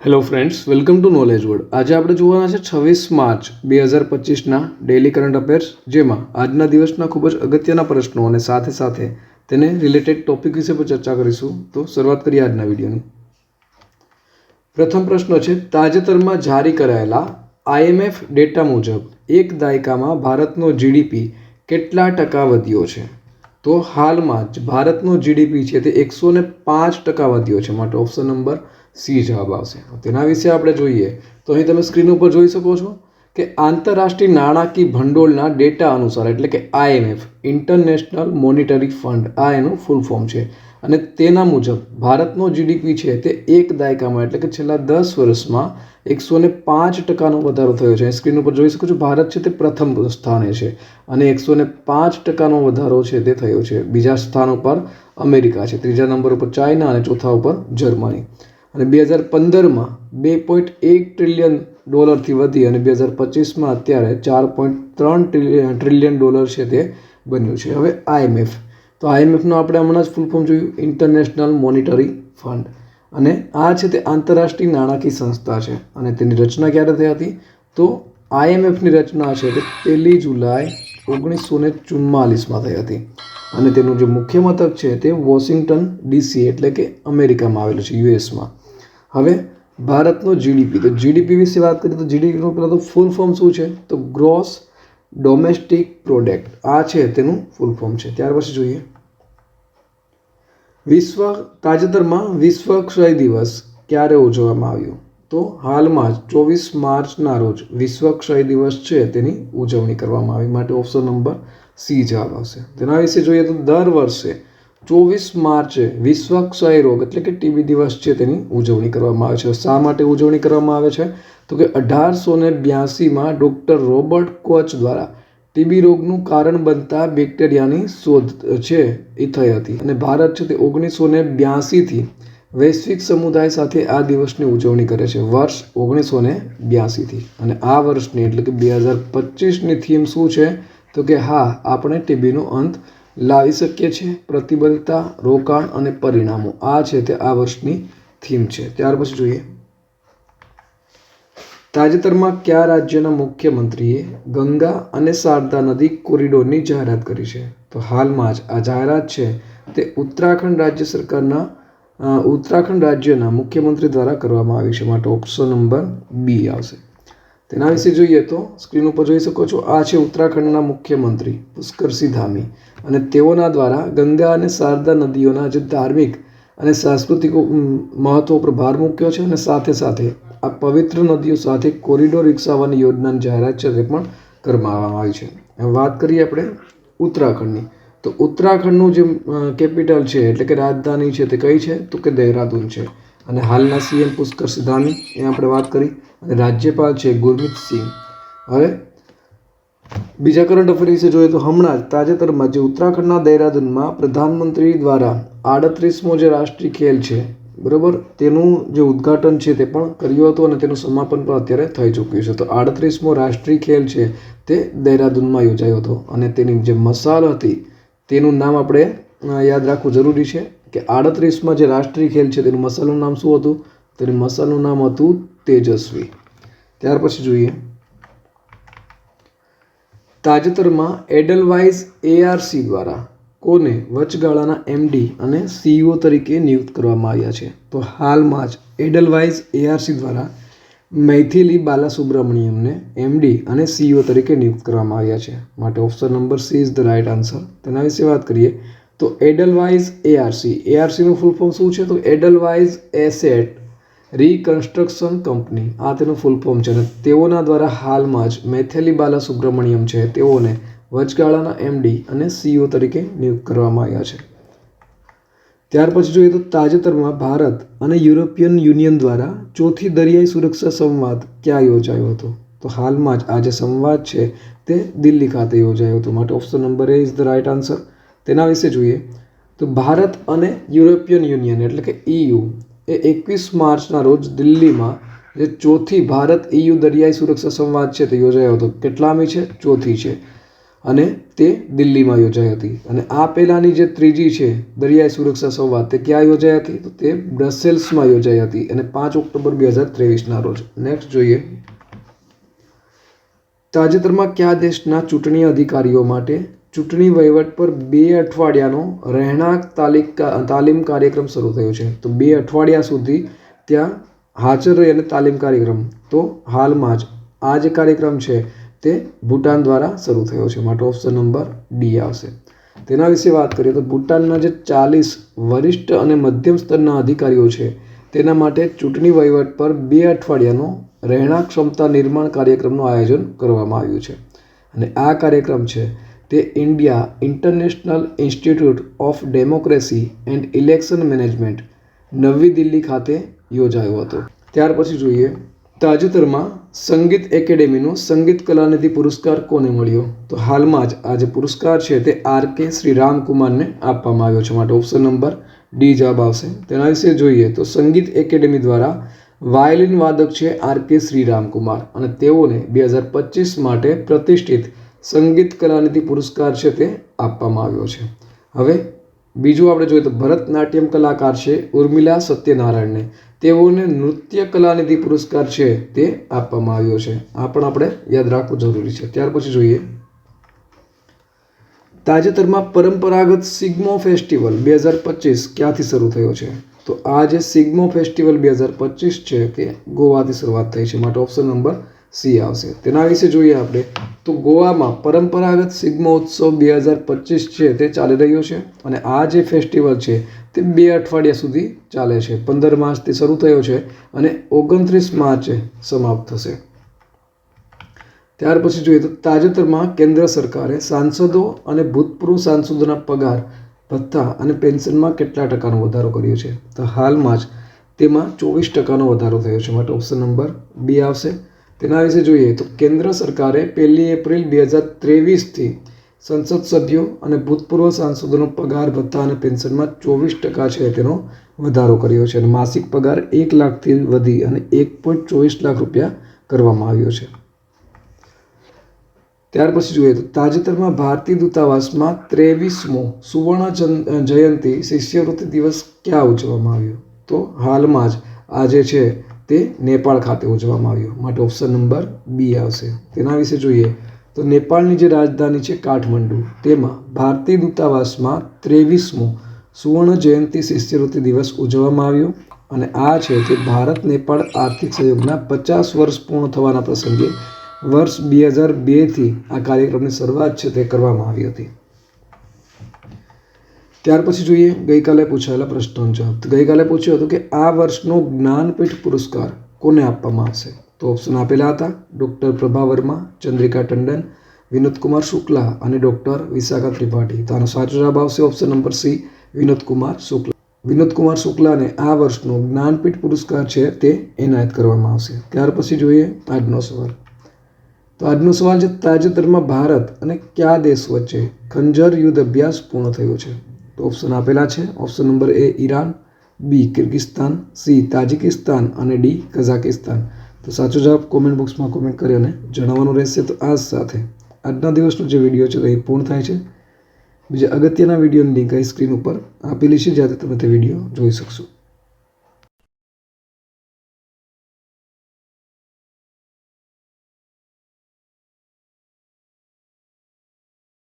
Hello friends, welcome to knowledge world. આજે આપણે જોવાના છે 26 માર્ચ 2025ના ડેઇલી કરંટ અફેર્સ, જેમાં આજના દિવસના ખૂબ જ અગત્યના પ્રશ્નો અને સાથે સાથે તેને રિલેટેડ ટોપિક વિશે પણ ચર્ચા કરીશું. તો શરૂઆત કરીએ આજના વિડીયોની. પ્રથમ પ્રશ્ન છે, તાજેતરમાં જારી કરાયેલા IMF ડેટા મુજબ એક દાયકામાં ભારતનો જીડીપી કેટલા ટકા વધ્યો છે? તો હાલમાં જ ભારતનો જીડીપી છે તે 105% વધ્યો છે. માટે ઓપ્શન નંબર સી જવાબ આવશે. તેના વિશે આપણે જોઈએ તો અહીં તમે સ્ક્રીન ઉપર જોઈ શકો છો કે આંતરરાષ્ટ્રીય નાણાકીય ભંડોળના ડેટા અનુસાર, એટલે કે IMF ઇન્ટરનેશનલ મોનિટરી ફંડ, આ એનું ફૂલ ફોર્મ છે, અને તેના મુજબ ભારતનો જીડીપી છે તે એક દાયકામાં, એટલે કે છેલ્લા 10 વર્ષમાં 105%નો વધારો થયો છે. સ્ક્રીન ઉપર જોઈ શકો છો, ભારત છે તે પ્રથમ સ્થાને છે અને 105%નો વધારો છે તે થયો છે. બીજા સ્થાન ઉપર અમેરિકા છે, ત્રીજા નંબર ઉપર ચાઇના અને ચોથા ઉપર જર્મની. અને 2015માં $2.1 ટ્રિલિયન વધી અને 2025માં અત્યારે $4.3 ટ્રિલિયન છે તે બન્યું છે. હવે IMF, તો IMFનો આપણે હમણાં જ ફૂલ ફોર્મ જોયું, ઇન્ટરનેશનલ મોનિટરી ફંડ, અને આ છે તે આંતરરાષ્ટ્રીય નાણાકીય સંસ્થા છે. અને તેની રચના ક્યારે થઈ હતી? તો IMFની રચના છે તે 1 જુલાઈ 1944માં થઈ હતી અને તેનું જે મુખ્ય મથક છે તે વોશિંગ્ટન DC, એટલે કે અમેરિકામાં આવેલું છે, યુએસમાં. હવે ભારતનો જીડીપી, તો જીડીપી વિશે વાત કરીએ તો જીડીપીનું પહેલાં તો ફૂલ ફોર્મ શું છે? તો ગ્રોસ ડોમેસ્ટિક પ્રોડક્ટ, આ છે તેનું ફૂલ ફોર્મ છે. ત્યાર પછી જોઈએ તાજેતરમાં વિશ્વ ક્ષય દિવસ ક્યારે ઉજવવામાં આવ્યો? તો હાલમાં જ 24 માર્ચના રોજ વિશ્વ ક્ષય દિવસ છે તેની ઉજવણી કરવામાં આવી. માટે ઓપ્શન નંબર સી જવાબ આવશે. તેના વિશે જોઈએ તો દર વર્ષે 24 માર્ચે વિશ્વ ક્ષય રોગ, એટલે કે TB દિવસ છે તેની ઉજવણી કરવામાં આવે છે. શા માટે ઉજવણી કરવામાં આવે છે? તો કે 1882માં ડૉક્ટર રોબર્ટ કોચ દ્વારા TB રોગનું કારણ બનતા બેક્ટેરિયાની શોધ છે એ થઈ હતી, અને ભારત છે તે 1982થી વૈશ્વિક સમુદાય સાથે આ દિવસની ઉજવણી કરે છે. વર્ષ 1982થી. અને આ વર્ષની, એટલે કે 2025ની થીમ શું છે? તો કે હા, આપણે TBનો અંત લાવી શકીએ છીએ, પ્રતિબદ્ધતા, રોકાણ અને પરિણામો, આ છે તે આ વર્ષની થીમ છે. ત્યાર પછી જોઈએ તાજેતરમાં કયા રાજ્યના મુખ્યમંત્રીએ ગંગા અને શારદા નદી કોરિડોરની જાહેરાત કરી છે? તો હાલમાં જ આ જાહેરાત છે તે ઉત્તરાખંડ રાજ્યના મુખ્યમંત્રી દ્વારા કરવામાં આવી છે. માટે ઓપ્શન નંબર બી આવશે. તેના વિશે જોઈએ તો સ્ક્રીન ઉપર જોઈ શકો છો, આ છે ઉત્તરાખંડના મુખ્યમંત્રી પુષ્કરસિંહ ધામી, અને તેઓના દ્વારા ગંગા અને શારદા નદીઓના જે ધાર્મિક અને સાંસ્કૃતિક મહત્વ પર ભાર મૂક્યો છે, અને સાથે સાથે આ પવિત્ર નદીઓ સાથે કોરિડોર વિકસાવવાની યોજનાની જાહેરાત છે તે પણ કરવામાં આવી છે. વાત કરીએ આપણે ઉત્તરાખંડની, તો ઉત્તરાખંડનું જે કેપિટલ છે, એટલે કે રાજધાની છે તે કઈ છે? તો કે દહેરાદૂન છે. અને હાલના CM પુષ્કરસિંહ ધામી, એ આપણે વાત કરી, અને રાજ્યપાલ છે ગુરમીત સિંહ. હવે બીજા કરંટ અફેર વિશે જોઈએ તો હમણાં જ તાજેતરમાં જે ઉત્તરાખંડના દહેરાદૂનમાં પ્રધાનમંત્રી દ્વારા 38મો જે રાષ્ટ્રીય ખેલ છે, બરાબર, તેનું જે ઉદ્ઘાટન છે તે પણ કર્યું હતું અને તેનું સમાપન પણ અત્યારે થઈ ચૂક્યું છે. તો 38મો રાષ્ટ્રીય ખેલ છે તે દહેરાદૂનમાં યોજાયો હતો, અને તેની જે મસાલ હતી તેનું નામ આપણે યાદ રાખવું જરૂરી છે કે 38માં જે રાષ્ટ્રીય ખેલ છે તેનું મસાલનું નામ શું હતું? તેનું મસાલનું નામ હતું તેજસ્વી. ત્યાર પછી જોઈએ તાજેતરમાં એડલવાઇઝ ARC દ્વારા કોને વચગાળાના MD અને CEO તરીકે નિયુક્ત કરવામાં આવ્યા છે? તો હાલમાં જ એડલવાઇઝ ARC દ્વારા મૈથિલી બાલાસુબ્રમણ્યમને MD અને CEO તરીકે નિયુક્ત કરવામાં આવ્યા છે. માટે option number C is the right answer. તેના વિશે વાત કરીએ તો એડલવાઇઝ ARCનું ફૂલ ફોર્મ શું છે? તો એડલવાઇઝ એસેટ રિકન્સ્ટ્રક્શન કંપની, આ તેનું ફૂલ ફોર્મ છે. અને તેઓના દ્વારા હાલમાં જ મૈથિલી બાલાસુબ્રમણ્યમ છે તેઓને વચગાળાના MD અને CEO તરીકે નિયુક્ત કરવામાં આવ્યા છે. ત્યાર પછી જોઈએ તો તાજેતરમાં ભારત અને યુરોપિયન યુનિયન દ્વારા ચોથી દરિયાઈ સુરક્ષા સંવાદ ક્યાં યોજાયો હતો? તો હાલમાં જ આ જે સંવાદ છે તે દિલ્હી ખાતે યોજાયો હતો. માટે option number A is the right answer. તેના વિશે જોઈએ તો ભારત અને યુરોપિયન યુનિયન, એટલે કે EU, એ 21 માર્ચના રોજ દિલ્હીમાં જે ચોથી ભારત EU દરિયાઈ સુરક્ષા સંવાદ છે તે યોજાયો હતો. કેટલામી છે? ચોથી છે. અને તે દિલ્હીમાં યોજાઈ હતી. અને આ પહેલાંની જે ત્રીજી છે દરિયાઈ સુરક્ષા સંવાદ તે ક્યાં યોજાઈ હતી? તો તે બ્રસેલ્સમાં યોજાઈ હતી અને 5 ઓક્ટોબર 2023ના રોજ. નેક્સ્ટ જોઈએ, તાજેતરમાં કયા દેશના ચૂંટણી અધિકારીઓ માટે ચૂંટણી વહીવટ પર 2 અઠવાડિયાનો રહેણાંક તાલીમ કાર્યક્રમ શરૂ થયો છે? તો 2 અઠવાડિયા સુધી ત્યાં હાજર રહી અને તાલીમ કાર્યક્રમ. તો હાલમાં જ આ જે કાર્યક્રમ છે તે ભૂટાન દ્વારા શરૂ થયો છે, માટે ઓપ્શન નંબર ડી આવશે. તેના વિશે વાત કરીએ તો ભૂટાનના જે 40 વરિષ્ઠ અને મધ્યમ સ્તરના અધિકારીઓ છે તેના માટે ચૂંટણી વહીવટ પર 2 અઠવાડિયાનો રહેણાંક ક્ષમતા નિર્માણ કાર્યક્રમનું આયોજન કરવામાં આવ્યું છે. અને આ કાર્યક્રમ છે તે India international institute of democracy and election management નવી દિલ્હી ખાતે યોજાયો હતો. ત્યાર પછી જોઈએ, તાજેતરમાં સંગીત એકેડેમીનો સંગીત કલાનિધિ પુરસ્કાર કોને મળ્યો? તો હાલમાં જ આ જે પુરસ્કાર છે તે આર.કે. શ્રીરામકુમારને આપવામાં આવ્યો છે, માટે ઓપ્શન નંબર ડી જવાબ આવશે. તેના વિશે જોઈએ તો સંગીત એકેડેમી દ્વારા વાયોલિન વાદક છે આર.કે. શ્રીરામકુમાર અને તેઓને 2025 માટે પ્રતિષ્ઠિત સંગીત કલાનિધિ પુરસ્કાર છે તે આપવામાં આવ્યો છે. હવે બીજું આપણે જોઈએ તો ભરતનાટ્યમ કલાકાર છે ઉર્મિલા સત્યનારાયણને તેઓને નૃત્ય કલાનિધિ પુરસ્કાર છે તે આપવામાં આવ્યો છે. આ પણ આપણે યાદ રાખવું જરૂરી છે. ત્યાર પછી જોઈએ, તાજેતરમાં પરંપરાગત સિગ્મો ફેસ્ટિવલ 2025 ક્યાંથી શરૂ થયો છે? તો આ જે સિગ્મો ફેસ્ટિવલ 2025 છે તે ગોવાથી શરૂઆત થઈ છે, માટે ઓપ્શન નંબર સી આવશે. તેના વિશે જોઈએ આપણે તો ગોવામાં પરંપરાગત સિગ્મો ઉત્સવ 2025 છે તે ચાલી રહ્યો છે અને આ જે ફેસ્ટિવલ છે તે 2 અઠવાડિયા સુધી ચાલે છે. 15 માર્ચથી શરૂ થયો છે અને 29 માર્ચે સમાપ્ત થશે. ત્યાર પછી જોઈએ તો તાજેતરમાં કેન્દ્ર સરકારે સાંસદો અને ભૂતપૂર્વ સાંસદોના પગાર ભથ્થા અને પેન્શનમાં કેટલા ટકાનો વધારો કર્યો છે? તો હાલમાં જ તેમાં 24% વધારો થયો છે, માટે ઓપ્શન નંબર બી આવશે. તેના વિશે જોઈએ તો કેન્દ્ર સરકારે 1 એપ્રિલ 2023થી સંસદ સભ્યો અને ભૂતપૂર્વ સાંસદોનો પગાર ભથ્થા અને પેન્શનમાં 24% છે તેનો વધારો કર્યો છે અને માસિક પગાર 1 લાખથી વધી અને 1.24 લાખ રૂપિયા કરવામાં આવ્યો છે. ત્યાર પછી જોઈએ તો તાજેતરમાં ભારતીય દૂતાવાસમાં 23મો સુવર્ણ જયંતિ શિષ્યવૃત્તિ દિવસ ક્યાં ઉજવવામાં આવ્યો? તો હાલમાં જ આ જે છે તે નેપાળ ખાતે ઉજવવામાં આવ્યો, માટે ઓપ્શન નંબર બી આવશે. તેના વિશે જોઈએ તો નેપાળની જે રાજધાની છે કાઠમંડુ તેમાં ભારતીય દૂતાવાસમાં 23મો સુવર્ણ જયંતિ શિષ્યવૃત્તિ દિવસ ઉજવવામાં આવ્યો અને આ છે તે ભારત નેપાળ આર્થિક સહયોગના 50 વર્ષ પૂર્ણ થવાના પ્રસંગે વર્ષ 2002થી આ કાર્યક્રમની શરૂઆત છે તે કરવામાં આવી હતી. ત્યાર પછી જોઈએ ગઈકાલે પૂછાયેલા પ્રશ્નોનો જવાબ. તો ગઈકાલે પૂછ્યો હતો કે આ વર્ષનો જ્ઞાનપીઠ પુરસ્કાર કોને આપવામાં આવશે? તો ઓપ્શન આપેલા હતા ડૉક્ટર પ્રભા વર્મા, ચંદ્રિકા ટંડન, વિનોદકુમાર શુક્લા અને ડૉક્ટર વિશાખા ત્રિપાઠી. તો આનો સાચો જવાબ આવશે option number C, Vinodkumar Shukla. Vinodkumar શુક્લાને આ વર્ષનો જ્ઞાનપીઠ પુરસ્કાર છે તે એનાયત કરવામાં આવશે. ત્યાર પછી જોઈએ આજનો સવાલ. તો આજનો સવાલ છે તાજેતરમાં ભારત અને કયા દેશ વચ્ચે ખંજર યુદ્ધ અભ્યાસ પૂર્ણ થયો છે? તો ઓપ્શન આપેલા છે ઓપ્શન નંબર એ ઈરાન, બી કિર્ગિસ્તાન, સી તાજિકિસ્તાન અને ડી કઝાકિસ્તાન. તો સાચો જવાબ કોમેન્ટ બોક્સમાં કોમેન્ટ કરી અને જણાવવાનું રહેશે. તો આ સાથે આજના દિવસનો જે વિડીયો છે તે પૂર્ણ થાય છે. બીજા અગત્યના વિડીયોની લિંક અહીં સ્ક્રીન ઉપર આપેલી છે, જ્યાંથી તમે તે વિડીયો જોઈ શકશો.